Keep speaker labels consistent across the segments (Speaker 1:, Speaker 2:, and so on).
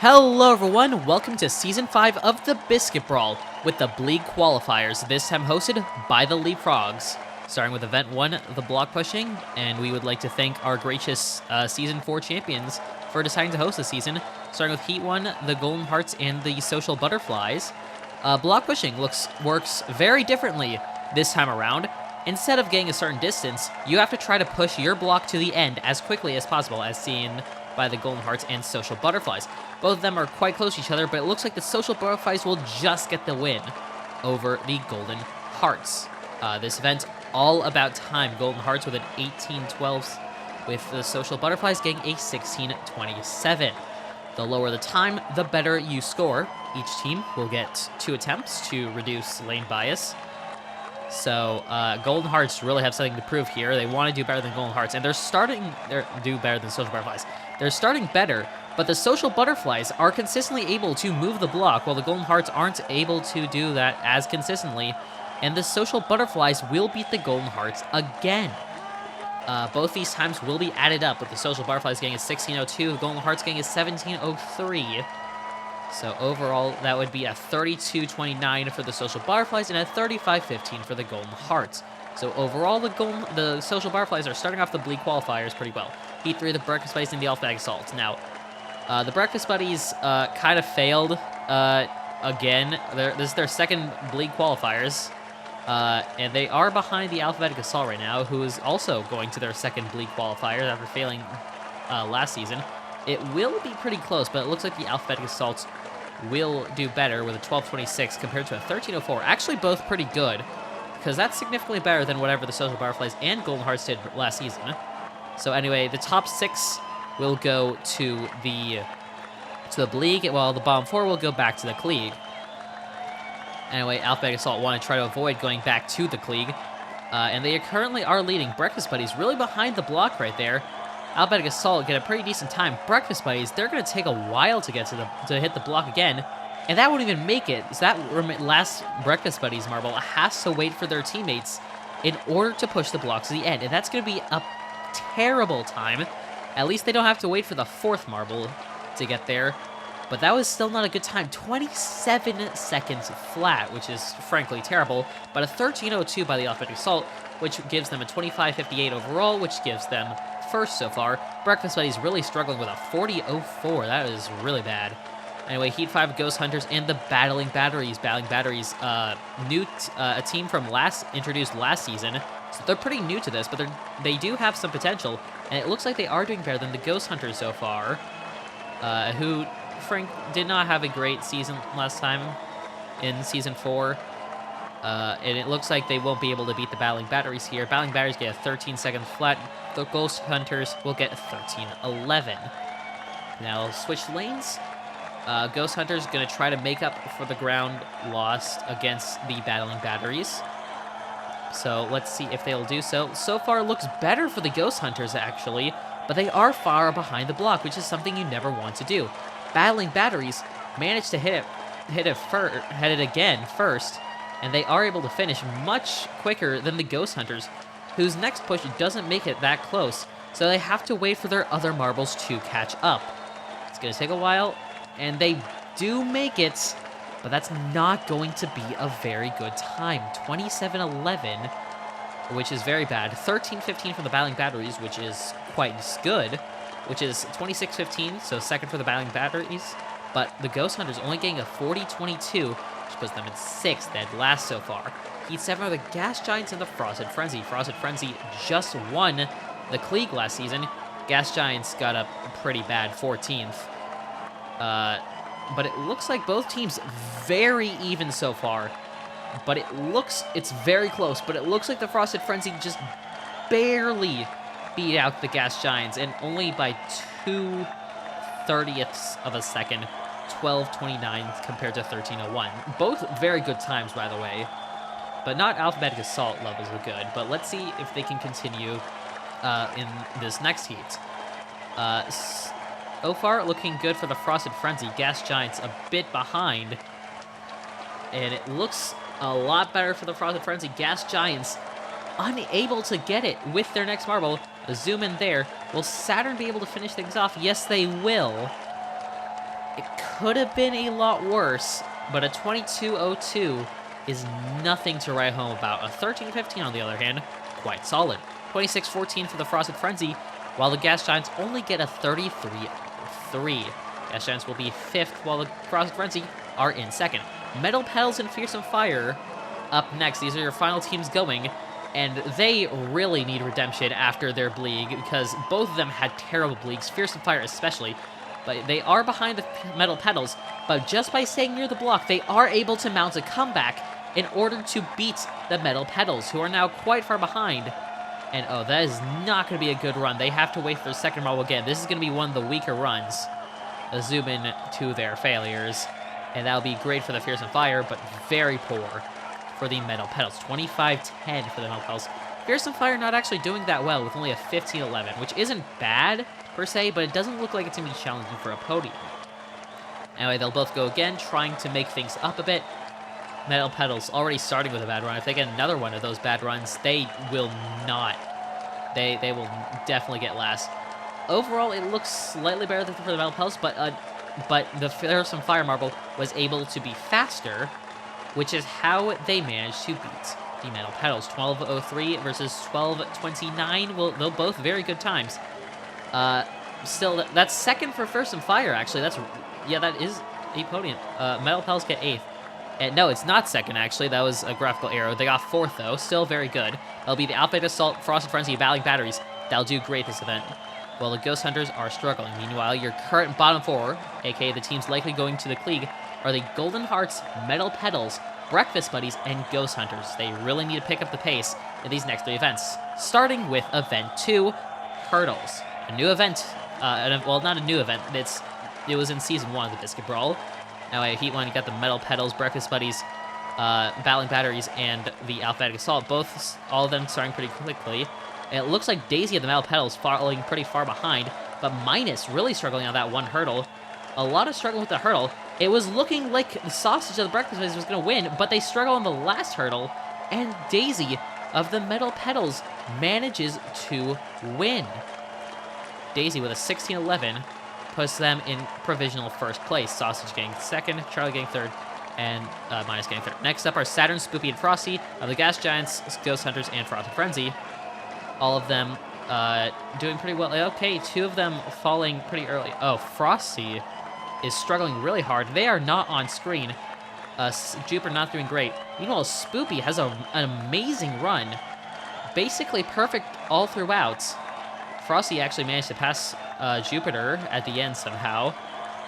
Speaker 1: Hello everyone, welcome to Season 5 of the Biscuit Brawl with the Bleague Qualifiers, this time hosted by the Leapfrogs. Starting with Event 1, the block pushing, and we would like to thank our gracious Season 4 champions for deciding to host this season. Starting with Heat 1, the Golden Hearts and the Social Butterflies. Block pushing works very differently this time around. Instead of getting a certain distance, you have to try to push your block to the end as quickly as possible, as seen by the Golden Hearts and Social Butterflies. Both of them are quite close to each other, but it looks like the Social Butterflies will just get the win over the Golden Hearts. This event, all about time. Golden Hearts with an 18-12, with the Social Butterflies getting a 16-27. The lower the time, the better you score. Each team will get 2 attempts to reduce lane bias. So, Golden Hearts really have something to prove here. They want to do better than Golden Hearts, and they're do better than Social Butterflies. They're starting better, but the Social Butterflies are consistently able to move the block, while the Golden Hearts aren't able to do that as consistently, and the Social Butterflies will beat the Golden Hearts again. Both these times will be added up, with the Social Butterflies getting a 16-02, the Golden Hearts getting a 17-03. So overall, that would be a 32-29 for the Social Butterflies and a 35-15 for the Golden Hearts. So overall, the Social Butterflies are starting off the Bleague Qualifiers pretty well. Heat 3, the Breakfast Buddies, and the Alphabetic Assault. Now, the Breakfast Buddies kind of failed again. This is their second Bleague Qualifiers, and they are behind the Alphabetic Assault right now, who is also going to their second Bleague Qualifiers after failing last season. It will be pretty close, but it looks like the Alphabetic Assaults will do better with a 12-26 compared to a 13-04. Actually, both pretty good, because that's significantly better than whatever the Social Butterflies and Golden Hearts did last season. So anyway, the top 6 will go to the Bleague, while the bottom 4 will go back to the Kleague. Anyway, Alphabetic Assault want to try to avoid going back to the Kleague, and they currently are leading. Breakfast Buddies really behind the block right there. Alphabetic Assault get a pretty decent time. Breakfast Buddies, they're going to take a while to get to hit the block again, and that won't even make it. So that last Breakfast Buddies marble has to wait for their teammates in order to push the block to the end, and that's going to be a terrible time. At least they don't have to wait for the 4th marble to get there, but that was still not a good time. 27 seconds flat, which is frankly terrible, but a 13-02 by the Alphabetic Assault, which gives them a 25-58 overall, which gives them first so far. Breakfast Buddies really struggling with a 40-04. That is really bad. Anyway, Heat 5, Ghost Hunters, and the Battling Batteries. Battling Batteries, a team from introduced last season, so they're pretty new to this, but they do have some potential, and it looks like they are doing better than the Ghost Hunters so far, who, Frank, did not have a great season last time in Season 4. And it looks like they won't be able to beat the Battling Batteries here. Battling Batteries get a 13 seconds flat. The Ghost Hunters will get 13-11. Now, switch lanes. Ghost Hunters going to try to make up for the ground lost against the Battling Batteries. So let's see if they'll do so. So far, it looks better for the Ghost Hunters, actually, but they are far behind the block, which is something you never want to do. Battling Batteries managed to hit it again first, and they are able to finish much quicker than the Ghost Hunters, whose next push doesn't make it that close, so they have to wait for their other marbles to catch up. It's going to take a while, and they do make it, but that's not going to be a very good time. 27-11, which is very bad. 13-15 for the Battling Batteries, which is quite good, which is 26-15, so second for the Battling Batteries, but the Ghost Hunters only getting a 40-22, which puts them in 6th, dead last so far. Heat 7 are the Gas Giants and the Frosted Frenzy. Frosted Frenzy just won the Kleague last season. Gas Giants got a pretty bad 14th. But it looks like both teams very even so far. But it's very close, but it looks like the Frosted Frenzy just barely beat out the Gas Giants, and only by 2/30ths of a second. 12-29 compared to 13-01. Both very good times, by the way, but not Alphabetic Assault levels of good. But let's see if they can continue in this next heat. So far, looking good for the Frosted Frenzy. Gas Giants a bit behind, and it looks a lot better for the Frosted Frenzy. Gas Giants unable to get it with their next marble. A zoom in there. Will Saturn be able to finish things off? Yes, they will. It could have been a lot worse, but a 22-02 is nothing to write home about. A 13-15, on the other hand, quite solid. 26-14 for the Frosted Frenzy, while the Gas Giants only get a 33-3. Gas Giants will be 5th, while the Frosted Frenzy are in 2nd. Metal Petals and Fearsome Fire up next. These are your final teams going, and they really need redemption after their Bleague, because both of them had terrible Bleagues, Fearsome Fire especially. But they are behind the Metal Petals, but just by staying near the block, they are able to mount a comeback in order to beat the Metal Petals, who are now quite far behind. And oh, that is not going to be a good run. They have to wait for the second marble again. This is going to be one of the weaker runs. A zoom in to their failures. And that'll be great for the Fearsome Fire, but very poor for the Metal Petals. 25-10 for the Metal Petals. Fearsome Fire not actually doing that well with only a 15-11, which isn't bad per se, but it doesn't look like it's going to be challenging for a podium. Anyway, they'll both go again, trying to make things up a bit. Metal Petals already starting with a bad run. If they get another one of those bad runs, they will not. They will definitely get last. Overall, it looks slightly better for the Metal Petals, but the Fearsome Fire Marble was able to be faster, which is how they managed to beat the Metal Petals. 12:03 versus 12:29. Well, they're both very good times. Still, that's second for Fearsome Fire, actually. That is a podium. Metal Petals get 8th. And no, it's not second, actually. That was a graphical error. They got 4th, though. Still very good. That'll be the Outfit Assault, Frosted Frenzy, Battling Batteries. That'll do great this event. Well, the Ghost Hunters are struggling. Meanwhile, your current bottom 4, aka the teams likely going to the Bleague, are the Golden Hearts, Metal Petals, Breakfast Buddies, and Ghost Hunters. They really need to pick up the pace in these next 3 events. Starting with Event 2, Hurdles. A new event. Well, not a new event. It was in Season 1 of the Biscuit Brawl. Now, Heat 1, you got the Metal Petals, Breakfast Buddies, Battling Batteries, and the Alphabetic Assault. All of them starting pretty quickly. And it looks like Daisy of the Metal Petals falling pretty far behind, but Minus really struggling on that one hurdle. A lot of struggle with the hurdle. It was looking like the Sausage of the Breakfast Buddies was going to win, but they struggle on the last hurdle, and Daisy of the Metal Petals manages to win. Daisy with a 16-11 puts them in provisional first place. Sausage getting 2nd, Charlie getting 3rd, and Minus getting 3rd. Next up are Saturn, Spoopy, and Frosty of the Gas Giants, Ghost Hunters, and Frosted Frenzy. All of them doing pretty well. Okay, 2 of them falling pretty early. Oh, Frosty is struggling really hard. They are not on screen. Jupiter not doing great. Meanwhile, Spoopy has an amazing run. Basically perfect all throughout. Frosty actually managed to pass Jupiter at the end somehow.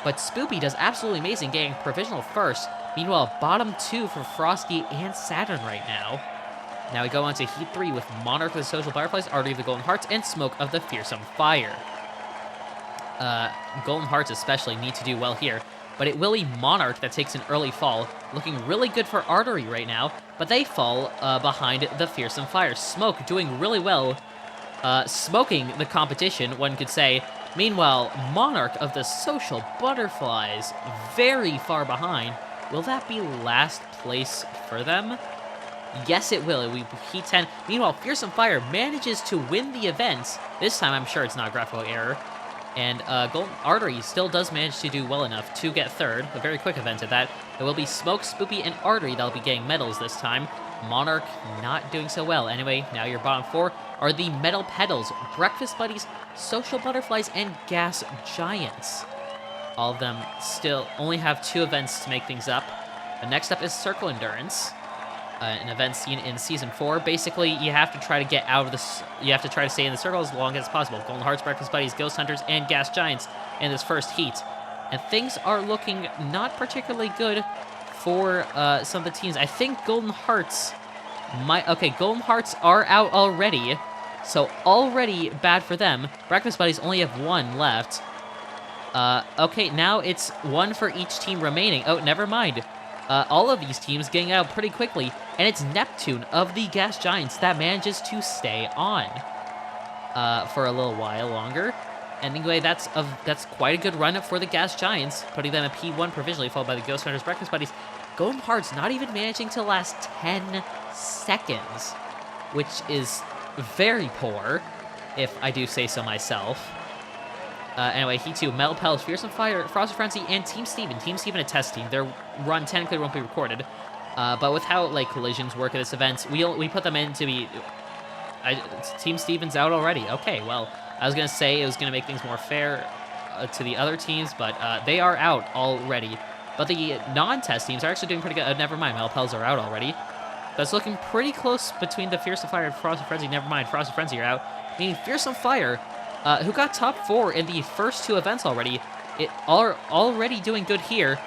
Speaker 1: But Spoopy does absolutely amazing, getting provisional first. Meanwhile, bottom 2 for Frosty and Saturn right now. Now we go on to Heat 3 with Monarch of the Social Butterflies, Artery of the Golden Hearts, and Smoke of the Fearsome Fire. Golden Hearts especially need to do well here, but it will be Monarch that takes an early fall, looking really good for Artery right now, but they fall behind the Fearsome Fire. Smoke doing really well, smoking the competition, one could say. Meanwhile, Monarch of the Social Butterflies, very far behind. Will that be last place for them? Yes, it will. It will be Heat 10. Meanwhile, Fearsome Fire manages to win the event. This time, I'm sure it's not a graphical error. And Golden Artery still does manage to do well enough to get 3rd. A very quick event at that. It will be Smoke, Spoopy, and Artery that'll be getting medals this time. Monarch not doing so well. Anyway, now your bottom 4 are the Metal Petals, Breakfast Buddies, Social Butterflies, and Gas Giants. All of them still only have 2 events to make things up. The next up is Circle Endurance. An event seen in Season 4. Basically, you have to try to get out of this. You have to try to stay in the circle as long as possible. Golden Hearts, Breakfast Buddies, Ghost Hunters, and Gas Giants in this first heat. And things are looking not particularly good for some of the teams. I think Golden Hearts might... Okay, Golden Hearts are out already. So already bad for them. Breakfast Buddies only have 1 left. Okay, now it's 1 for each team remaining. Oh, never mind. All of these teams getting out pretty quickly, and it's Neptune of the Gas Giants that manages to stay on for a little while longer. Anyway, that's quite a good run for the Gas Giants, putting them at P1 provisionally, followed by the Ghost Hunters, Breakfast Buddies. Golden Hearts not even managing to last 10 seconds, which is very poor, if I do say so myself. Anyway, Heat 2, Metal Pels, Fearsome Fire, Frosted Frenzy, and Team Steven. Team Steven, a test team. Their run technically won't be recorded. But with how, like, collisions work at this event, we put them in to be... Team Steven's out already. Okay, well, I was going to say it was going to make things more fair to the other teams, but they are out already. But the non-test teams are actually doing pretty good. Never mind, Metal Pels are out already. That's looking pretty close between the Fearsome Fire and Frosted Frenzy. Never mind, Frosted Frenzy are out. Meaning Fearsome Fire, who got top 4 in the first 2 events already, are already doing good here.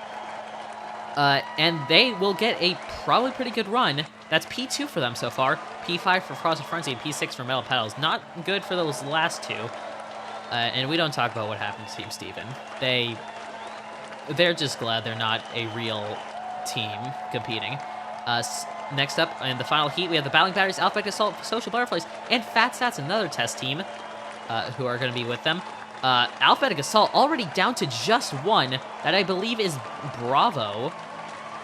Speaker 1: And they will get a probably pretty good run. That's P2 for them so far. P5 for Frosted Frenzy and P6 for Metal Petals. Not good for those last 2. And we don't talk about what happened to Team Steven. They're just glad they're not a real team competing. Next up, in the final heat, we have the Battling Batteries, Alphabet Assault, Social Butterflies, and Fat Stats, another test team, who are going to be with them. Alphabetic Assault already down to just 1, that I believe is Bravo.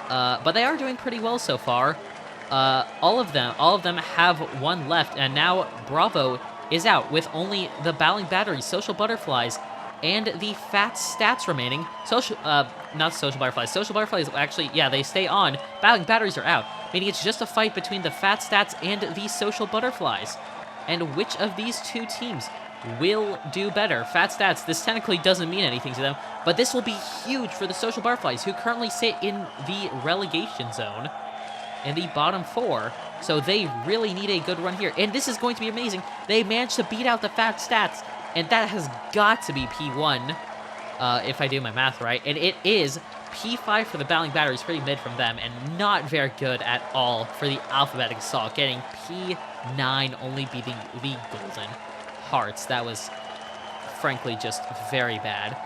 Speaker 1: But they are doing pretty well so far. All of them have 1 left, and now Bravo is out with only the Battling Batteries, Social Butterflies, and the Fat Stats remaining. Not Social Butterflies. Social Butterflies actually, yeah, they stay on. Battling Batteries are out, meaning it's just a fight between the Fat Stats and the Social Butterflies. And which of these 2 teams will do better? Fat Stats, this technically doesn't mean anything to them, but this will be huge for the Social Butterflies, who currently sit in the relegation zone in the bottom 4. So they really need a good run here. And this is going to be amazing. They managed to beat out the Fat Stats, and that has got to be P1, if I do my math right. And it is P5 for the Battling Batteries, pretty mid from them, and not very good at all for the Alphabetic Assault, getting P9, only beating the Golden Hearts. That was, frankly, just very bad.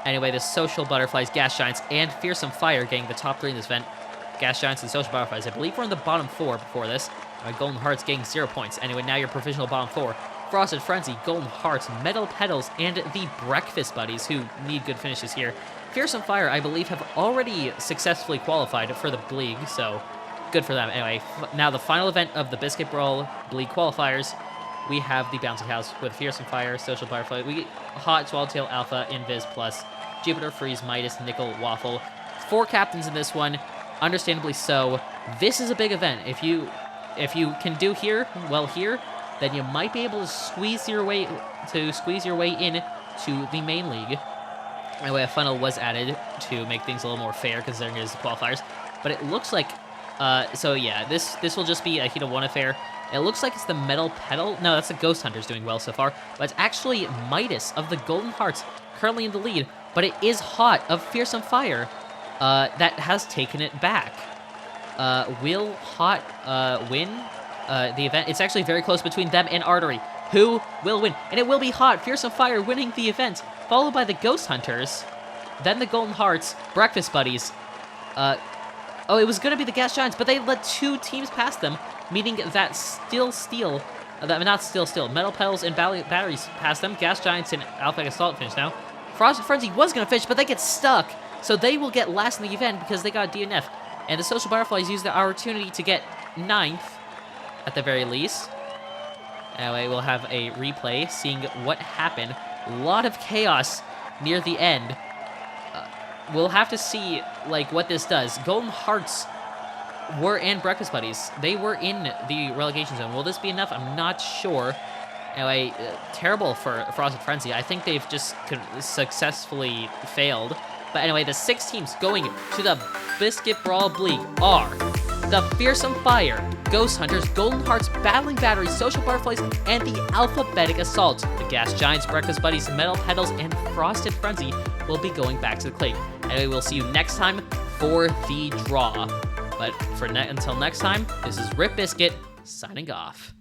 Speaker 1: Anyway, the Social Butterflies, Gas Giants, and Fearsome Fire getting the top 3 in this event. Gas Giants and Social Butterflies, I believe we're in the bottom 4 before this. Golden Hearts getting 0 points. Anyway, now your provisional bottom 4. Frosted Frenzy, Golden Hearts, Metal Petals, and the Breakfast Buddies, who need good finishes here. Fearsome Fire, I believe, have already successfully qualified for the Bleague, so good for them. Anyway, now the final event of the Biscuit Brawl Bleague Qualifiers, we have the Bouncy House with Fearsome Fire, Social Butterfly, we Hot, Swallowtail, Alpha, Invis, Plus, Jupiter, Freeze, Midas, Nickel, Waffle. 4 captains in this one, understandably so. This is a big event. If you can do well here, then you might be able to squeeze your way in to the main league. Anyway, a funnel was added to make things a little more fair, considering it is the qualifiers. But it looks like, so yeah, this will just be a Heat of 1 affair. It looks like it's the Metal Petal. No, that's the Ghost Hunters doing well so far. But it's actually Midas of the Golden Hearts currently in the lead. But it is Hot of Fearsome Fire that has taken it back. Will Hot win the event? It's actually very close between them and Artery. Who will win? And it will be Hot, Fearsome Fire winning the event, followed by the Ghost Hunters, then the Golden Hearts, Breakfast Buddies. Oh, it was going to be the Gas Giants, but they let 2 teams past them, meaning that Metal Petals and Batteries past them. Gas Giants and Alpha Assault finish now. Frosted Frenzy was going to finish, but they get stuck, so they will get last in the event because they got DNF. And the Social Butterflies used the opportunity to get 9th, at the very least. Anyway, we'll have a replay, seeing what happened. A lot of chaos near the end. We'll have to see, like, what this does. Golden Hearts and Breakfast Buddies, they were in the relegation zone. Will this be enough? I'm not sure. Anyway, terrible for Frosted Frenzy. I think they've just successfully failed. But anyway, the 6 teams going to the Biscuit Brawl Bleague are the Fearsome Fire, Ghost Hunters, Golden Hearts, Battling Batteries, Social Butterflies, and the Alphabetic Assault. The Gas Giants, Breakfast Buddies, Metal Petals, and Frosted Frenzy will be going back to the clique. Anyway, we'll see you next time for the draw. But until next time, this is Rip Biscuit signing off.